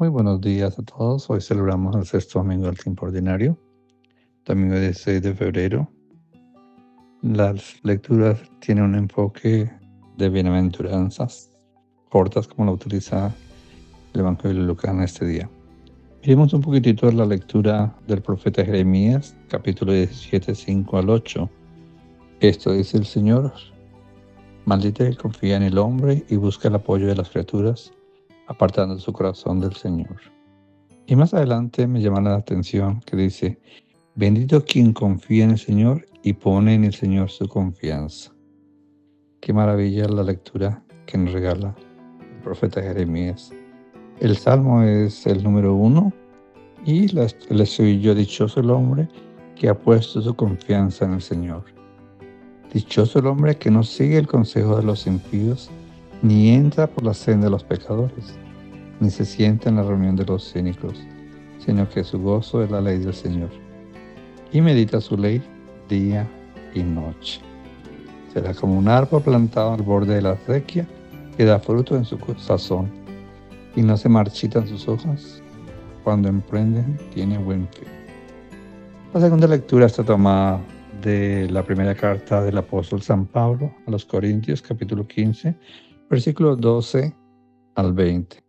Muy buenos días a todos. Hoy celebramos el sexto domingo del tiempo ordinario, domingo 16 de febrero. Las lecturas tienen un enfoque de bienaventuranzas cortas, como lo utiliza el Evangelio de Lucas en este día. Miremos un poquitito de la lectura del profeta Jeremías, capítulo 17, 5 al 8. Esto dice el Señor: maldito el que confía en el hombre y busca el apoyo de las criaturas, apartando su corazón del Señor. Y más adelante me llama la atención que dice: bendito quien confía en el Señor y pone en el Señor su confianza. Qué maravilla la lectura que nos regala el profeta Jeremías. El salmo es el número 1 y el estribillo: dichoso el hombre que ha puesto su confianza en el Señor. Dichoso el hombre que no sigue el consejo de los impíos, ni entra por la senda de los pecadores, ni se sienta en la reunión de los cínicos, sino que su gozo es la ley del Señor, y medita su ley día y noche. Será como un árbol plantado al borde de la acequia, que da fruto en su sazón, y no se marchitan sus hojas. Cuando emprenden, tiene buen fin. La segunda lectura está tomada de la primera carta del apóstol San Pablo a los Corintios, capítulo 15, versículos 12 al 20.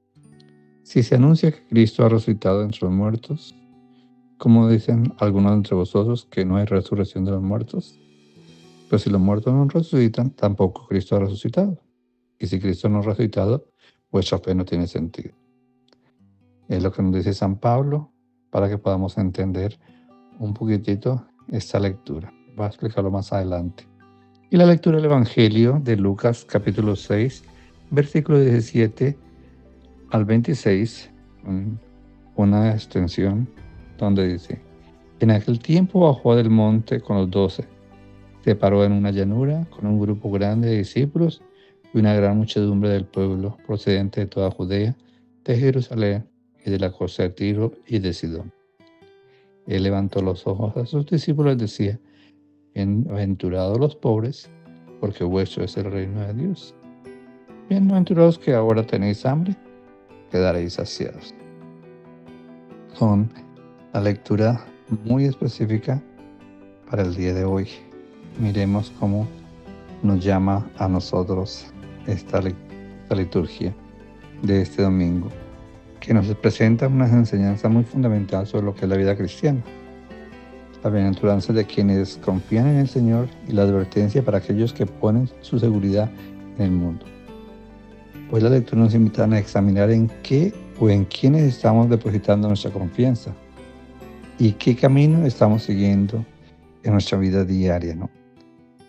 Si se anuncia que Cristo ha resucitado entre los muertos, ¿cómo dicen algunos entre vosotros que no hay resurrección de los muertos? Pues si los muertos no resucitan, tampoco Cristo ha resucitado. Y si Cristo no ha resucitado, vuestra fe no tiene sentido. Es lo que nos dice San Pablo para que podamos entender un poquitito esta lectura. Voy a explicarlo más adelante. Y la lectura del Evangelio de Lucas, capítulo 6, versículo 17 al 26, una extensión donde dice: en aquel tiempo bajó del monte con los 12. Se paró en una llanura con un grupo grande de discípulos y una gran muchedumbre del pueblo procedente de toda Judea, de Jerusalén y de la costa de Tiro y de Sidón. Él levantó los ojos a sus discípulos y decía: bienaventurados los pobres, porque vuestro es el reino de Dios. Bienaventurados que ahora tenéis hambre, quedaréis saciados. Son la lectura muy específica para el día de hoy. Miremos cómo nos llama a nosotros esta liturgia de este domingo, que nos presenta unas enseñanzas muy fundamentales sobre lo que es la vida cristiana. La bienaventuranza de quienes confían en el Señor y la advertencia para aquellos que ponen su seguridad en el mundo. Hoy la lectura nos invita a examinar en qué o en quiénes estamos depositando nuestra confianza y qué camino estamos siguiendo en nuestra vida diaria, ¿no?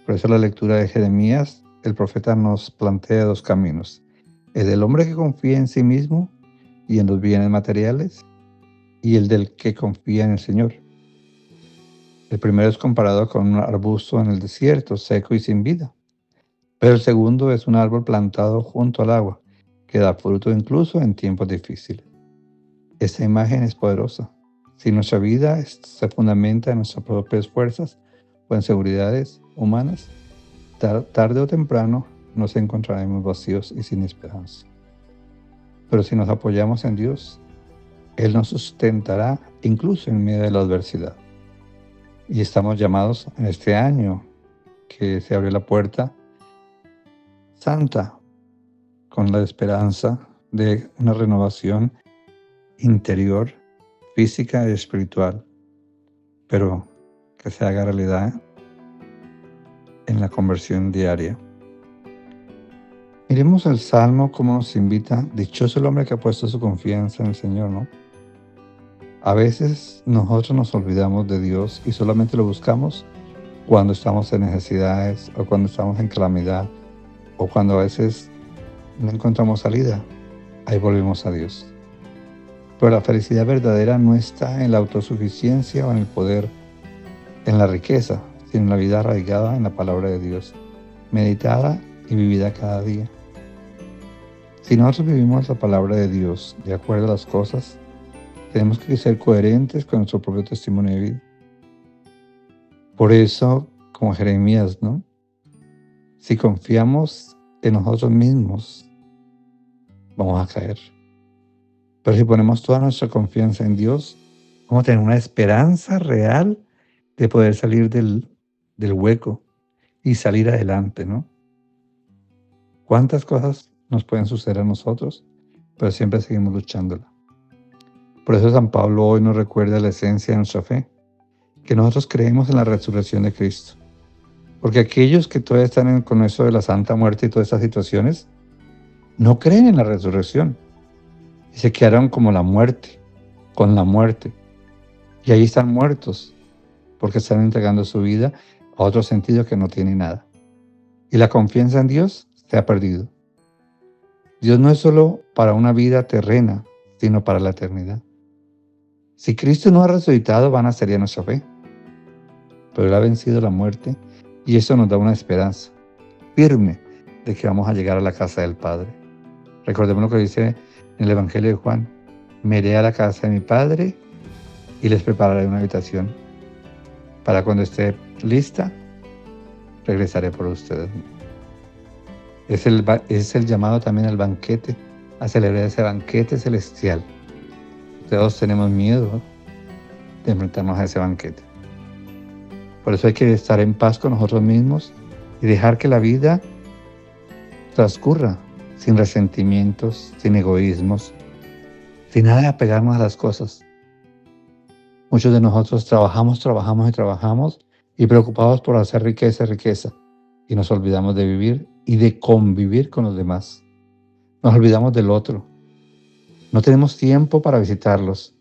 Por eso la lectura de Jeremías, el profeta nos plantea dos caminos: el del hombre que confía en sí mismo y en los bienes materiales, y el del que confía en el Señor. El primero es comparado con un arbusto en el desierto, seco y sin vida, pero el segundo es un árbol plantado junto al agua, que da fruto incluso en tiempos difíciles. Esta imagen es poderosa. Si nuestra vida se fundamenta en nuestras propias fuerzas o en seguridades humanas, tarde o temprano nos encontraremos vacíos y sin esperanza. Pero si nos apoyamos en Dios, Él nos sustentará incluso en medio de la adversidad. Y estamos llamados en este año que se abre la puerta santa, con la esperanza de una renovación interior, física y espiritual, pero que se haga realidad en la conversión diaria. Miremos el Salmo como nos invita: dichoso el hombre que ha puesto su confianza en el Señor, ¿no? A veces nosotros nos olvidamos de Dios y solamente lo buscamos cuando estamos en necesidades o cuando estamos en calamidad o cuando a veces no encontramos salida. Ahí volvemos a Dios. Pero la felicidad verdadera no está en la autosuficiencia o en el poder, en la riqueza, sino en la vida arraigada en la palabra de Dios, meditada y vivida cada día. Si nosotros vivimos la palabra de Dios de acuerdo a las cosas, tenemos que ser coherentes con nuestro propio testimonio de vida. Por eso, como Jeremías, ¿no? Si confiamos en nosotros mismos, vamos a caer. Pero si ponemos toda nuestra confianza en Dios, vamos a tener una esperanza real de poder salir del hueco y salir adelante, ¿no? ¿Cuántas cosas nos pueden suceder a nosotros? Pero siempre seguimos luchándola. Por eso San Pablo hoy nos recuerda la esencia de nuestra fe, que nosotros creemos en la resurrección de Cristo. Porque aquellos que todavía están con eso de la Santa Muerte y todas estas situaciones, no creen en la resurrección. Y se quedaron como la muerte, con la muerte. Y ahí están muertos, porque están entregando su vida a otro sentido que no tiene nada. Y la confianza en Dios se ha perdido. Dios no es solo para una vida terrena, sino para la eternidad. Si Cristo no ha resucitado, vana sería nuestra fe. Pero Él ha vencido la muerte y eso nos da una esperanza firme de que vamos a llegar a la casa del Padre. Recordemos lo que dice en el Evangelio de Juan: me iré a la casa de mi Padre y les prepararé una habitación. Para cuando esté lista, regresaré por ustedes. Es el llamado también al banquete, a celebrar ese banquete celestial. Todos tenemos miedo de enfrentarnos a ese banquete. Por eso hay que estar en paz con nosotros mismos y dejar que la vida transcurra sin resentimientos, sin egoísmos, sin nada de apegarnos a las cosas. Muchos de nosotros trabajamos y preocupados por hacer riqueza y nos olvidamos de vivir y de convivir con los demás. Nos olvidamos del otro. No tenemos tiempo para visitarlos.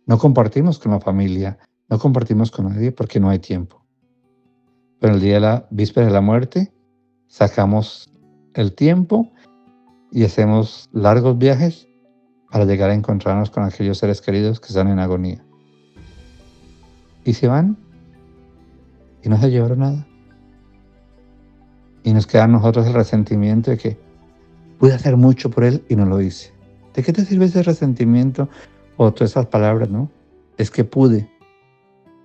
No compartimos con la familia. No compartimos con nadie porque no hay tiempo. Pero el día de la víspera de la muerte, sacamos el tiempo y hacemos largos viajes para llegar a encontrarnos con aquellos seres queridos que están en agonía. Y se van y no se llevaron nada. Y nos queda a nosotros el resentimiento de que pude hacer mucho por él y no lo hice. ¿De qué te sirve ese resentimiento o todas esas palabras, no? Es que pude.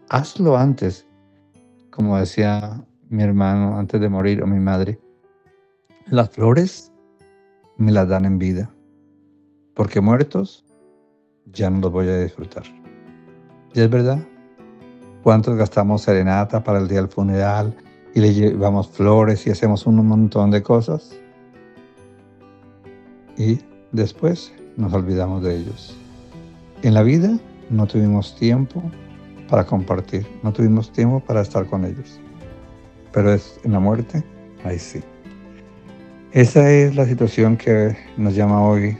Hazlo antes. Como decía mi hermano antes de morir, o mi madre, las flores me las dan en vida, porque muertos ya no los voy a disfrutar. Y es verdad. ¿Cuántos gastamos serenata para el día del funeral y le llevamos flores y hacemos un montón de cosas? Y después nos olvidamos de ellos. En la vida no tuvimos tiempo para compartir, no tuvimos tiempo para estar con ellos. Pero en la muerte, ahí sí. Esa es la situación que nos llama hoy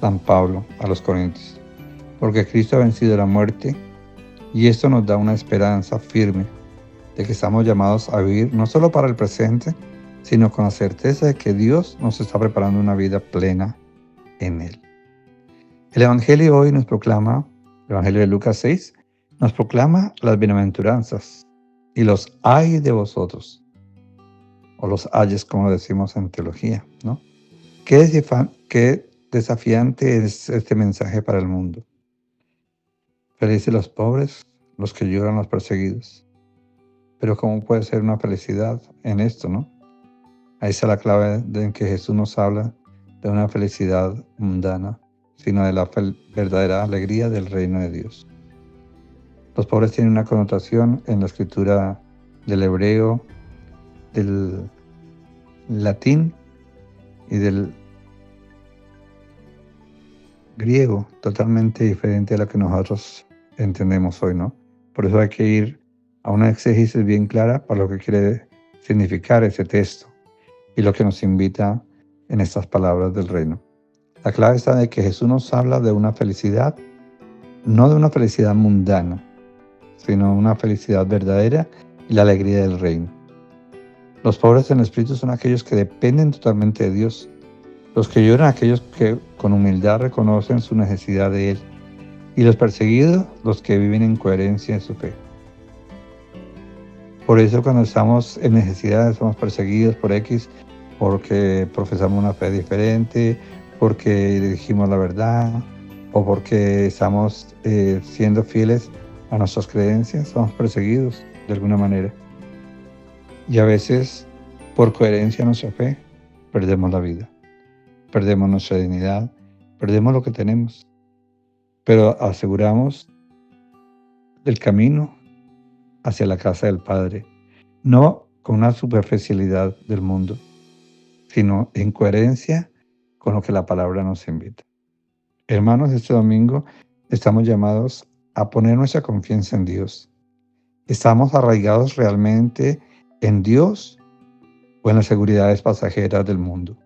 San Pablo a los Corintios. Porque Cristo ha vencido la muerte y esto nos da una esperanza firme de que estamos llamados a vivir no solo para el presente, sino con la certeza de que Dios nos está preparando una vida plena en Él. El Evangelio hoy nos proclama, el Evangelio de Lucas 6, nos proclama las bienaventuranzas y los ay de vosotros, o los ayes como decimos en teología, ¿no? Qué desafiante es este mensaje para el mundo. Felices los pobres, los que lloran, los perseguidos. Pero ¿cómo puede ser una felicidad en esto, no? Ahí está la clave en que Jesús nos habla de una felicidad mundana, sino de la verdadera alegría del reino de Dios. Los pobres tienen una connotación en la escritura del hebreo, del latín y del griego, totalmente diferente a lo que nosotros entendemos hoy, ¿no? Por eso hay que ir a una exégesis bien clara para lo que quiere significar ese texto y lo que nos invita en estas palabras del reino. La clave está en que Jesús nos habla de una felicidad, no de una felicidad mundana, sino una felicidad verdadera y la alegría del reino. Los pobres en espíritu son aquellos que dependen totalmente de Dios. Los que lloran, aquellos que con humildad reconocen su necesidad de Él. Y los perseguidos, los que viven en coherencia en su fe. Por eso cuando estamos en necesidad, somos perseguidos por X, porque profesamos una fe diferente, porque dijimos la verdad, o porque estamos siendo fieles a nuestras creencias, somos perseguidos de alguna manera. Y a veces, por coherencia a nuestra fe, perdemos la vida. Perdemos nuestra dignidad perdemos lo que tenemos, pero aseguramos el camino hacia la casa del Padre, no con una superficialidad del mundo, sino en coherencia con lo que la palabra nos invita. Hermanos, este domingo estamos llamados a poner nuestra confianza en Dios. ¿Estamos arraigados realmente en Dios o en las seguridades pasajeras del mundo?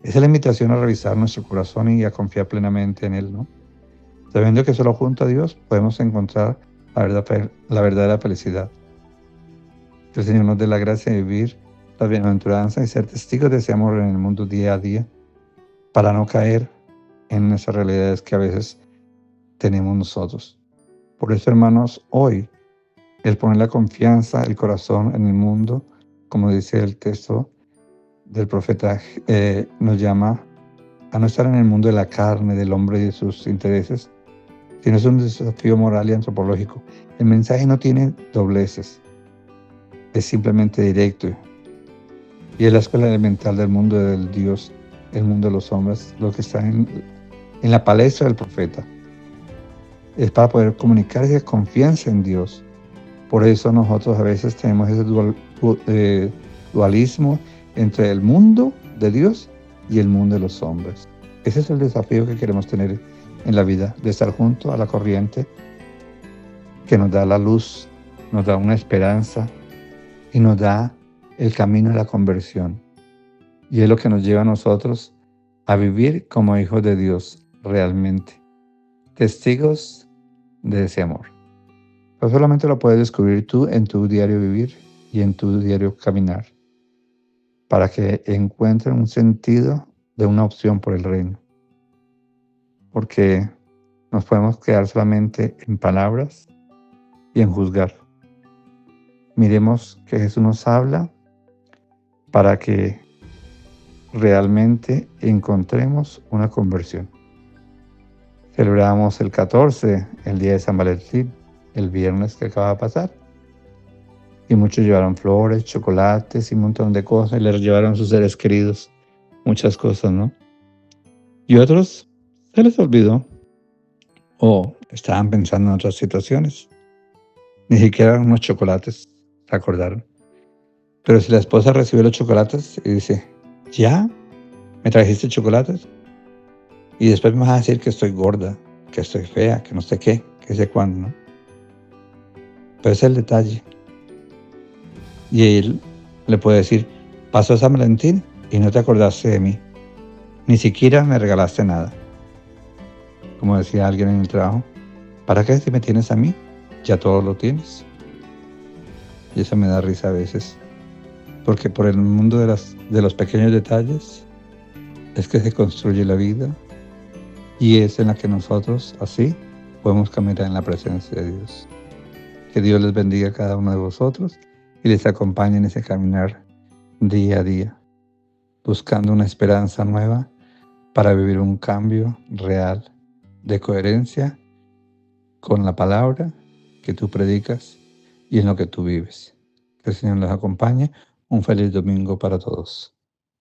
Esa es la invitación a revisar nuestro corazón y a confiar plenamente en Él, ¿no? Sabiendo que solo junto a Dios podemos encontrar la verdadera felicidad. Que el Señor nos dé la gracia de vivir la bienaventuranza y ser testigos de ese amor en el mundo día a día, para no caer en esas realidades que a veces tenemos nosotros. Por eso, hermanos, hoy, el poner la confianza, el corazón en el mundo, como dice el texto del profeta, nos llama a no estar en el mundo de la carne, del hombre y de sus intereses, sino es un desafío moral y antropológico. El mensaje no tiene dobleces, es simplemente directo. Y es la escuela elemental del mundo del Dios, el mundo de los hombres, lo que está en la palestra del profeta. Es para poder comunicar esa confianza en Dios. Por eso nosotros a veces tenemos ese dualismo entre el mundo de Dios y el mundo de los hombres. Ese es el desafío que queremos tener en la vida, de estar junto a la corriente que nos da la luz, nos da una esperanza y nos da el camino de la conversión. Y es lo que nos lleva a nosotros a vivir como hijos de Dios realmente, testigos de ese amor. Pero solamente lo puedes descubrir tú en tu diario vivir y en tu diario caminar, para que encuentres un sentido de una opción por el reino. Porque nos podemos quedar solamente en palabras y en juzgar. Miremos que Jesús nos habla para que realmente encontremos una conversión. Celebramos el 14, el día de San Valentín, el viernes que acaba de pasar. Y muchos llevaron flores, chocolates y un montón de cosas. Y les llevaron a sus seres queridos muchas cosas, ¿no? Y otros se les olvidó o estaban pensando en otras situaciones. Ni siquiera unos chocolates se acordaron. Pero si la esposa recibe los chocolates y dice, ¿ya? ¿Me trajiste chocolates? Y después me vas a decir que estoy gorda, que estoy fea, que no sé qué, que sé cuándo, ¿no? Pero ese es el detalle. Y él le puede decir, pasó San Valentín y no te acordaste de mí. Ni siquiera me regalaste nada. Como decía alguien en el trabajo, ¿para qué si me tienes a mí? Ya todo lo tienes. Y eso me da risa a veces. Porque por el mundo de los pequeños detalles es que se construye la vida. Y es en la que nosotros, así, podemos caminar en la presencia de Dios. Que Dios les bendiga a cada uno de vosotros y les acompañe en ese caminar día a día, buscando una esperanza nueva para vivir un cambio real de coherencia con la palabra que tú predicas y en lo que tú vives. Que el Señor les acompañe. Un feliz domingo para todos.